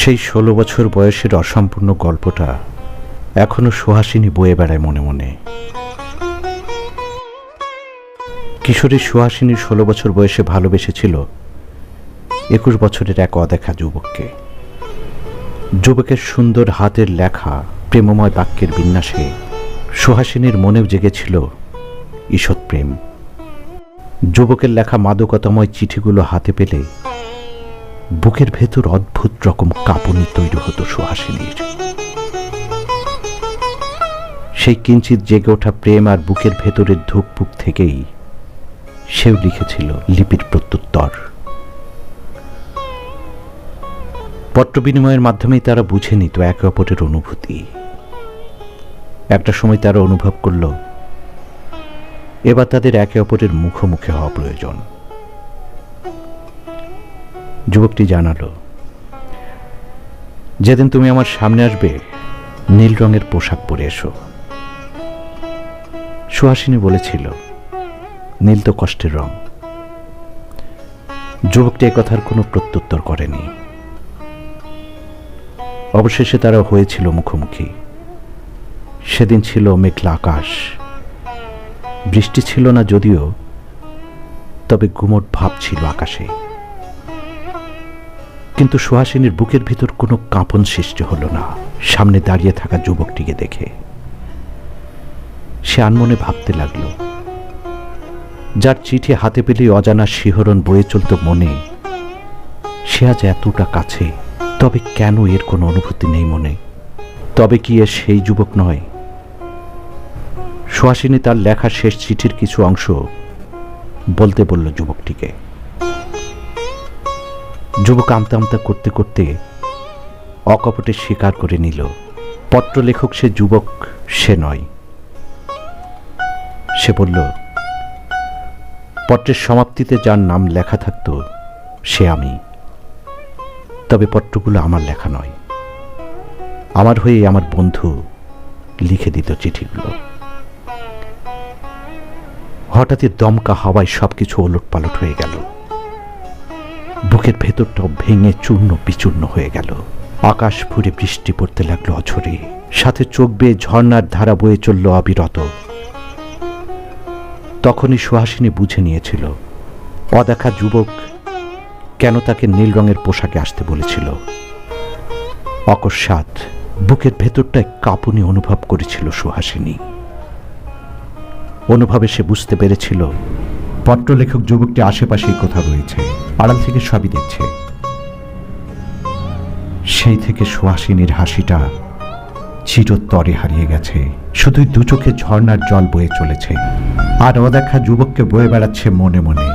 সেই 16 বছর বয়সের অসম্পূর্ণ গল্পটা এখনো সুহাসিনী বয়ে বেড়ায় মনে মনে। কিশোরী সুহাসিনী 16 বছর বয়সে ভালোবেসেছিল 21 বছরের এক অদেখা যুবককে। যুবকের সুন্দর হাতের লেখা প্রেমময় বাক্যের বিন্যাসে সুহাসিনীর মনেও জেগেছিল ঈষৎ প্রেম। যুবকের লেখা মাদকতাময় চিঠিগুলো হাতে পেলে বুকের ভেতর অদ্ভুত রকম কাঁপুনি তৈরি হতো সুহাসিনীর। সেই কিঞ্চিত জেগে ওঠা প্রেম আর বুকের ভেতরের ধুকপুক থেকেই সেও লিখেছিল লিপির প্রত্যুত্তর। পত্র বিনিময়ের মাধ্যমেই তারা বুঝে নিত একে অপরের অনুভূতি। একটা সময় তারা অনুভব করল এবার তাদের একে অপরের মুখোমুখি হওয়া প্রয়োজন। যুবকটি জানালো, যেদিন তুমি আমার সামনে আসবে নীল রঙের পোশাক পরে এসো। সুহাসিনী বলেছিল, নীল তো কষ্টের রং। যুবকটি একথার কোনো প্রত্যুত্তর করেনি। অবশেষে তারা হয়েছিল মুখোমুখি। সেদিন ছিল মেঘলা আকাশ, বৃষ্টি ছিল না যদিও, তবে গুমট ভাব ছিল আকাশে। কিন্তু সুহাসিনীর বুকের ভিতর কোনো কাঁপন সৃষ্টি হলো না সামনে দাঁড়িয়ে থাকা যুবকটিকে দেখে। সে আনমনে ভাবতে লাগল, যার চিঠি হাতে পেলেই অজানা শিহরণ বয়ে চলত মনে, সে আজ এতটা কাছে, তবে কেন এর কোনো অনুভূতি নেই মনে? তবে কি এ সেই যুবক নয়? সুহাসিনী তার লেখা শেষ চিঠির কিছু অংশ বলতে বলল যুবকটিকে। যুবক আমতা আমতা করতে করতে অকপটে স্বীকার করে নিল, পত্র লেখক সে যুবক সে নয়। সে বলল, পত্রের সমাপ্তিতে যার নাম লেখা থাকত সে আমি, তবে পত্রগুলো আমার লেখা নয়। আমার হয়ে আমার বন্ধু লিখে দিত চিঠিগুলো। হঠাৎই দমকা হাওয়ায় সবকিছু ওলটপালট হয়ে গেল। বুকের ভেতরটাও ভেঙে চূর্ণ বিচূর্ণ হয়ে গেল। আকাশ ফুরে বৃষ্টি পড়তে লাগলো অঝরে, সাথে চোখ বেয়ে ঝর্ণার ধারা বয়ে চলল অবিরত। তখনই সুহাসিনী বুঝে নিয়েছিল অদেখা যুবক কেন তাকে নীল রঙের পোশাকে আসতে বলেছিল। অকস্মাৎ বুকের ভেতরটায় কাঁপুনি অনুভব করেছিল সুহাসিনী। অনুভবে সে বুঝতে পেরেছিল পত্রলেখক যুবকটি আশেপাশেই কোথাও রয়েছে, আড়াল থেকে সবই দেখছে। সেই থেকে সুহাসিনীর হাসিটা চিরতরে হারিয়ে গেছে, শুধুই দু চোখে ঝর্ণার জল বয়ে চলেছে আর অদেখা যুবককে বয়ে বেড়াচ্ছে মনে মনে।